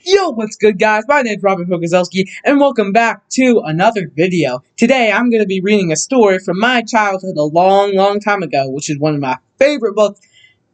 Yo, what's good, guys? My name's Robert Hogazelski, and welcome back to another video. Today, I'm going to be reading a story from my childhood a long time ago, which is one of my favorite books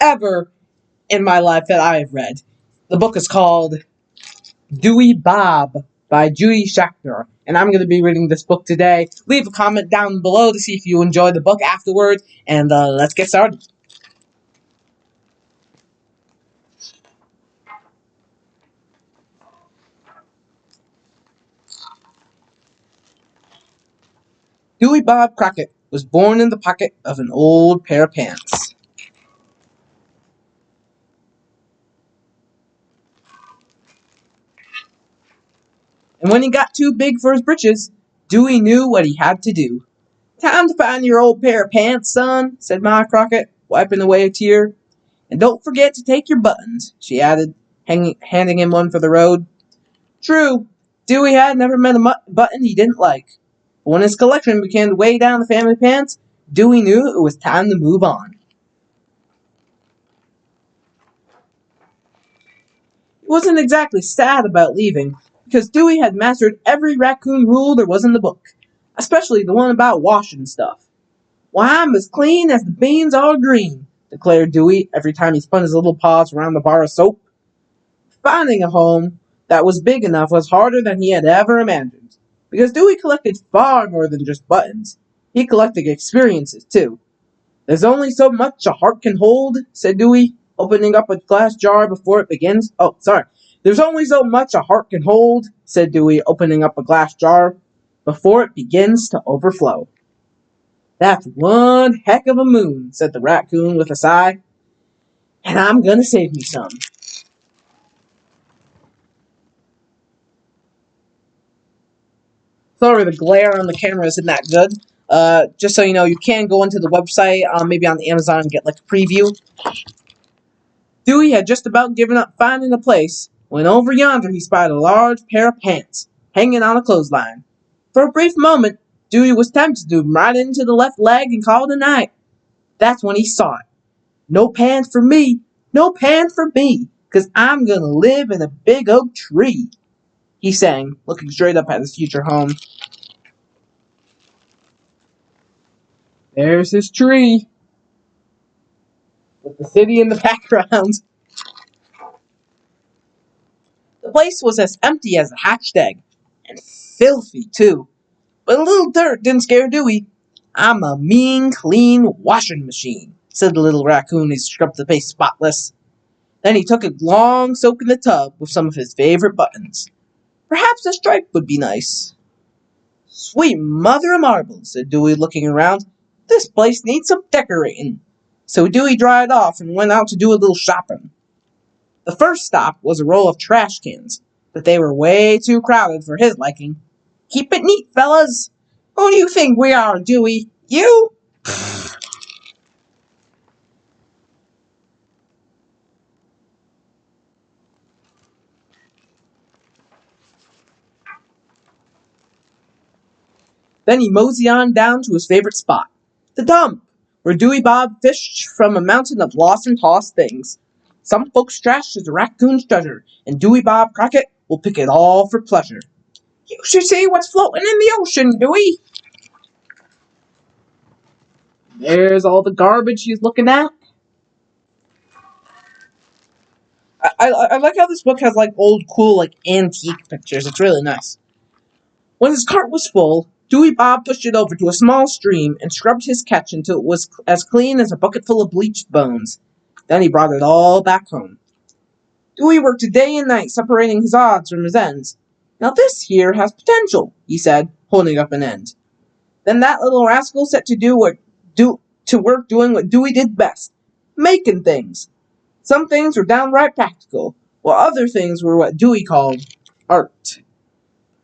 ever in my life that I have read. The book is called Dewey Bob by Judy Schachner, and I'm going to be reading this book today. Leave a comment down below to see if you enjoyed the book afterwards, and let's get started. Dewey Bob Crockett was born in the pocket of an old pair of pants. And when he got too big for his britches, Dewey knew what he had to do. "Time to find your old pair of pants, son," said Ma Crockett, wiping away a tear. "And don't forget to take your buttons," she added, handing him one for the road. True, Dewey had never met a button he didn't like. But when his collection began to weigh down the family pants, Dewey knew it was time to move on. He wasn't exactly sad about leaving, because Dewey had mastered every raccoon rule there was in the book, especially the one about washing stuff. "Why, I'm as clean as the beans are green," declared Dewey every time he spun his little paws around the bar of soap. Finding a home that was big enough was harder than he had ever imagined, because Dewey collected far more than just buttons. He collected experiences, too. "There's only so much a heart can hold," said Dewey, opening up a glass jar before it begins. "There's only so much a heart can hold," said Dewey, opening up a glass jar, "before it begins to overflow." "That's one heck of a moon," said the raccoon with a sigh. "And I'm gonna save me some." Sorry, the glare on the camera isn't that good. Just so you know, you can go into the website, maybe on the Amazon, and get like a preview. Dewey had just about given up finding a place when over yonder he spied a large pair of pants hanging on a clothesline. For a brief moment, Dewey was tempted to right into the left leg and call it a night. That's when he saw it. "No pants for me, no pants for me, 'cause I'm gonna live in a big oak tree," he sang, looking straight up at his future home. There's his tree, with the city in the background. The place was as empty as a hatched egg, and filthy, too. But a little dirt didn't scare Dewey. "I'm a mean, clean washing machine," said the little raccoon as he scrubbed the place spotless. Then he took a long soak in the tub with some of his favorite buttons. "Perhaps a stripe would be nice." "Sweet mother of marbles," said Dewey, looking around. "This place needs some decorating." So Dewey dried off and went out to do a little shopping. The first stop was a row of trash cans, but they were way too crowded for his liking. "Keep it neat, fellas." "Who do you think we are, Dewey? You?" Then he moseyed on down to his favorite spot, the dump, where Dewey Bob fished from a mountain of lost and tossed things. Some folks' trash is a raccoon's treasure, and Dewey Bob Crockett will pick it all for pleasure. "You should see what's floating in the ocean, Dewey." There's all the garbage he's looking at. I like how this book has like old, cool, like antique pictures. It's really nice. When his cart was full, Dewey Bob pushed it over to a small stream and scrubbed his catch until it was as clean as a bucket full of bleached bones. Then he brought it all back home. Dewey worked day and night separating his odds from his ends. "Now this here has potential," he said, holding up an end. Then that little rascal set to work doing what Dewey did best, making things. Some things were downright practical, while other things were what Dewey called art.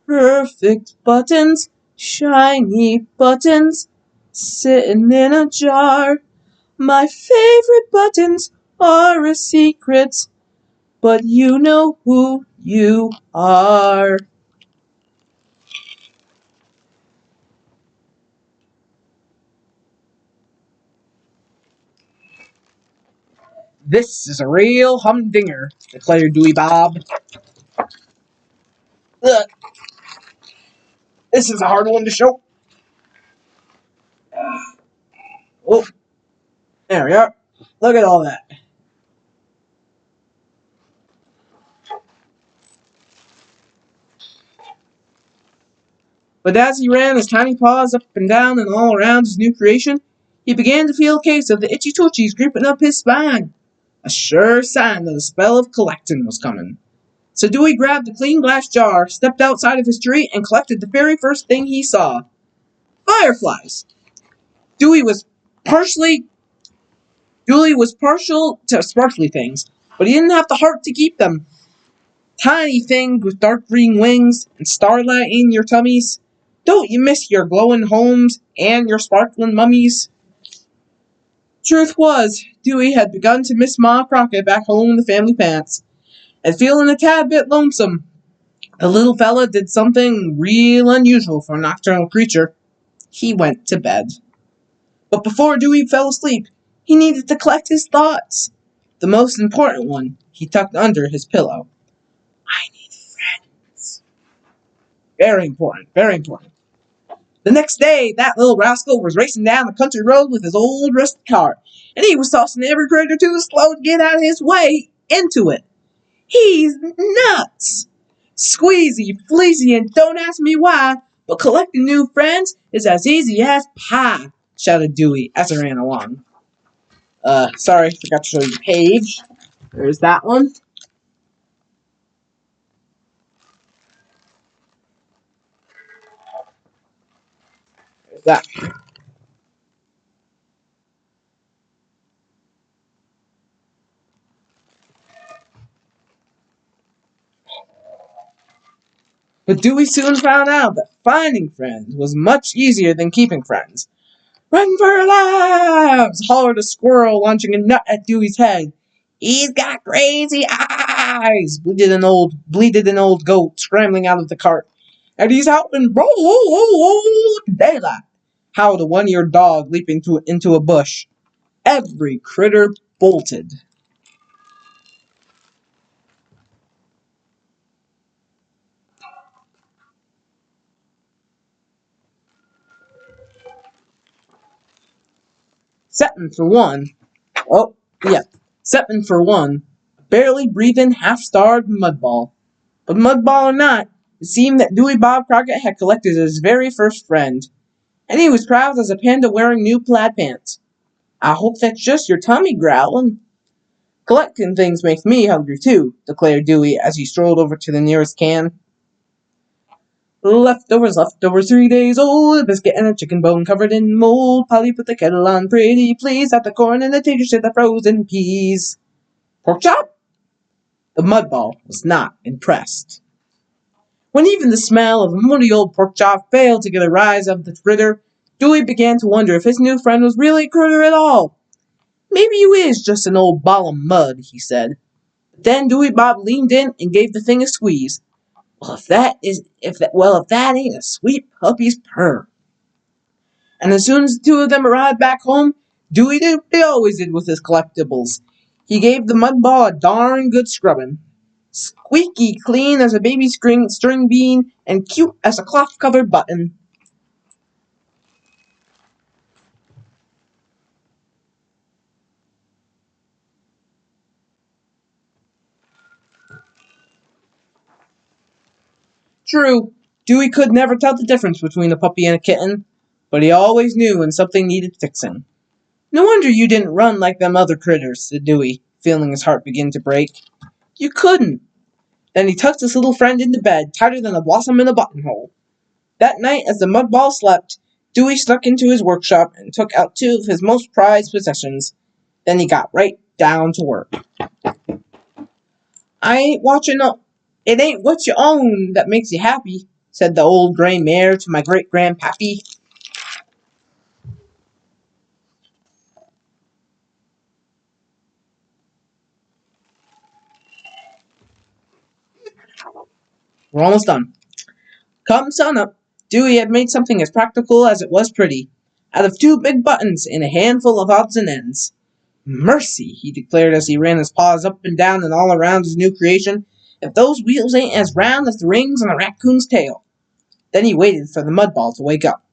Perfect buttons, shiny buttons, sitting in a jar. My favorite buttons are a secret, but you know who you are. "This is a real humdinger," declared Dewey Bob. Ugh. This is a hard one to show. Oh, there we are. Look at all that. But as he ran his tiny paws up and down and all around his new creation, he began to feel a case of the itchy twitchies creeping up his spine. A sure sign that a spell of collecting was coming. So Dewey grabbed a clean glass jar, stepped outside of his tree, and collected the very first thing he saw. Fireflies! Dewey was partial to sparkly things, but he didn't have the heart to keep them. Tiny things with dark green wings and starlight in your tummies. Don't you miss your glowing homes and your sparkling mummies? Truth was, Dewey had begun to miss Ma Crockett back home in the family pants, and feeling a tad bit lonesome. The little fella did something real unusual for a nocturnal creature. He went to bed. But before Dewey fell asleep, he needed to collect his thoughts. The most important one he tucked under his pillow. I need friends. Very important, very important. The next day, that little rascal was racing down the country road with his old rusty cart, and he was tossing every critter too slow to get out of his way into it. He's nuts! Squeezy, fleezy, and don't ask me why, but collecting new friends is as easy as pie, shouted Dewey as he ran along. Sorry, forgot to show you the page. There's that one. There's that. But Dewey soon found out that finding friends was much easier than keeping friends. Run for your lives! Hollered a squirrel launching a nut at Dewey's head. He's got crazy eyes! Bleated an old goat scrambling out of the cart. And he's out in broad daylight, howled a one-eared dog leaping into a bush. Every critter bolted. Settin' for one, Settin' for one, a barely breathing, half-starved mudball. But mudball or not, it seemed that Dewey Bob Crockett had collected his very first friend, and he was proud as a panda wearing new plaid pants. I hope that's just your tummy growling. Collecting things makes me hungry too, declared Dewey as he strolled over to the nearest can. Leftovers, 3 days old, a biscuit and a chicken bone covered in mold. Polly put the kettle on pretty please, add the corn and the taters to the frozen peas. Pork chop? The mudball was not impressed. When even the smell of a moody old pork chop failed to get a rise of the critter, Dewey began to wonder if his new friend was really a critter at all. Maybe you is just an old ball of mud, he said. But then Dewey Bob leaned in and gave the thing a squeeze. Well, if that ain't a sweet puppy's purr. And as soon as the two of them arrived back home, Dewey did what he always did with his collectibles. He gave the mudball a darn good scrubbing. Squeaky clean as a baby string bean, and cute as a cloth-covered button. True, Dewey could never tell the difference between a puppy and a kitten, but he always knew when something needed fixing. No wonder you didn't run like them other critters, said Dewey, feeling his heart begin to break. You couldn't. Then he tucked his little friend into bed, tighter than a blossom in a buttonhole. That night, as the mudball slept, Dewey snuck into his workshop and took out two of his most prized possessions. Then he got right down to work. It ain't what you own that makes you happy, said the old gray mare to my great-grandpappy. We're almost done. Come sunup, Dewey had made something as practical as it was pretty, out of 2 big buttons and a handful of odds and ends. Mercy, he declared as he ran his paws up and down and all around his new creation, if those wheels ain't as round as the rings on a raccoon's tail." Then he waited for the mudball to wake up.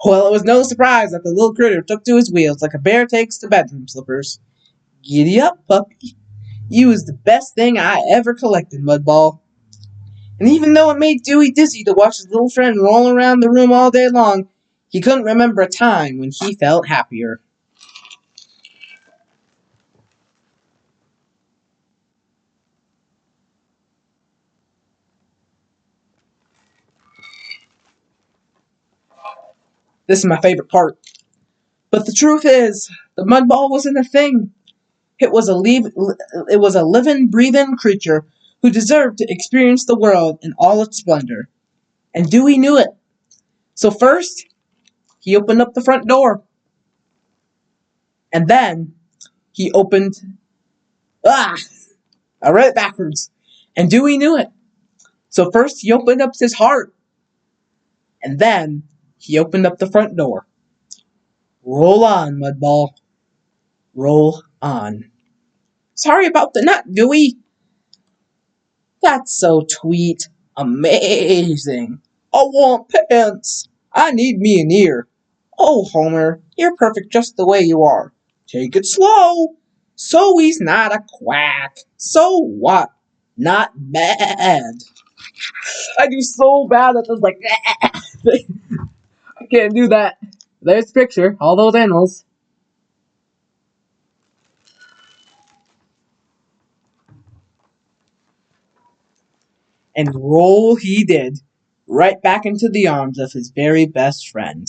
Well, it was no surprise that the little critter took to his wheels like a bear takes to bedroom slippers. "Giddy up, puppy. You was the best thing I ever collected, Mudball." And even though it made Dewey dizzy to watch his little friend roll around the room all day long, he couldn't remember a time when he felt happier. This is my favorite part. But the truth is, the mudball wasn't a thing. It was a living, breathing creature who deserved to experience the world in all its splendor. And Dewey knew it. So first, he opened up the front door. And then, he opened... I read it backwards. And Dewey knew it. So first, he opened up his heart. And then, he opened up the front door. Roll on, Mudball. Roll on. Sorry about the nut, Dewey. That's so tweet. Amazing. I want pants. I need me an ear. Oh, Homer, you're perfect just the way you are. Take it slow. So he's not a quack. So what? Not bad. I do so bad at this, like, I can't do that. There's the picture, all those animals. And roll he did, right back into the arms of his very best friend.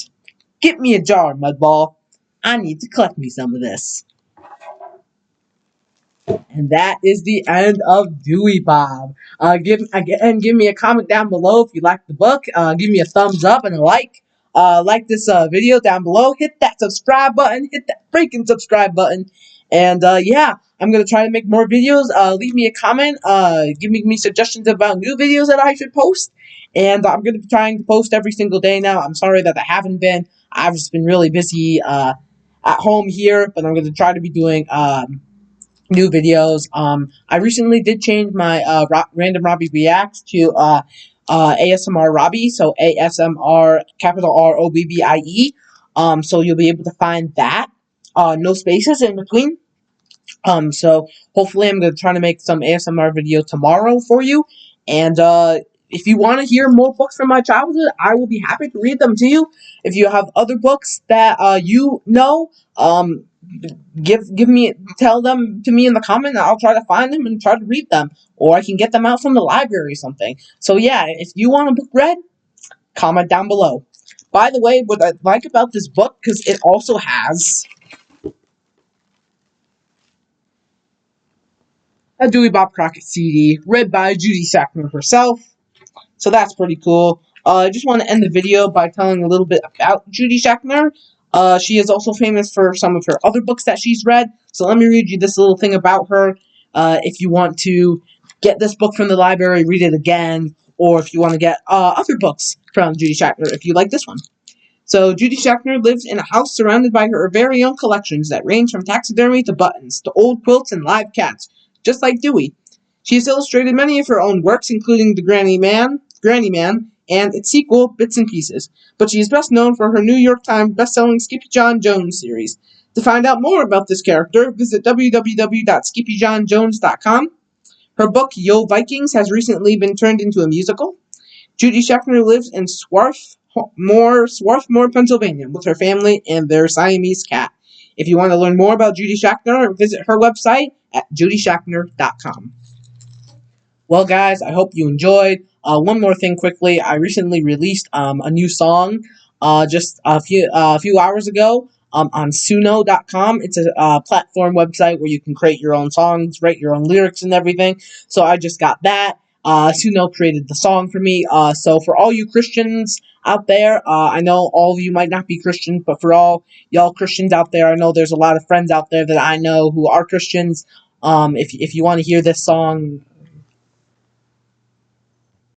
Get me a jar, Mudball. I need to collect me some of this. And that is the end of Dewey Bob. Give me a comment down below if you like the book. Give me a thumbs up and a like. Like this video down below. Hit that subscribe button. Hit that freaking subscribe button. And yeah, I'm gonna try to make more videos. Leave me a comment. Give me suggestions about new videos that I should post. And I'm gonna be trying to post every single day now. I'm sorry that I haven't been. I've just been really busy at home here, but I'm gonna try to be doing new videos. I recently did change my Random Robbie Reacts to ASMR Robbie, so ASMR capital ROBBIE. So you'll be able to find that. No spaces in between. So hopefully I'm gonna try to make some ASMR video tomorrow for you. And if you want to hear more books from my childhood, I will be happy to read them to you. If you have other books that you know, tell them to me in the comment, and I'll try to find them and try to read them, or I can get them out from the library or something. So yeah, if you want a book read, comment down below. By the way, what I like about this book, because it also has a Dewey Bob Crockett CD read by Judy Schachner herself. So that's pretty cool. I just want to end the video by telling a little bit about Judy Schachner. She is also famous for some of her other books that she's read. So let me read you this little thing about her. If you want to get this book from the library, read it again. Or if you want to get other books from Judy Schachner, if you like this one. So Judy Schachner lives in a house surrounded by her very own collections that range from taxidermy to buttons to old quilts and live cats, just like Dewey. She has illustrated many of her own works, including The Granny Man, and its sequel, Bits and Pieces. But she is best known for her New York Times best-selling Skippy John Jones series. To find out more about this character, visit www.skippyjohnjones.com. Her book, Yo Vikings, has recently been turned into a musical. Judy Schachner lives in Swarthmore, Pennsylvania, with her family and their Siamese cat. If you want to learn more about Judy Schachner, visit her website at judyschachner.com. Well, guys, I hope you enjoyed. One more thing quickly. I recently released a new song just a few hours ago on Suno.com. It's a platform website where you can create your own songs, write your own lyrics and everything. So I just got that. Suno created the song for me. So for all you Christians out there, I know all of you might not be Christians, but for all y'all Christians out there, I know there's a lot of friends out there that I know who are Christians. If you want to hear this song,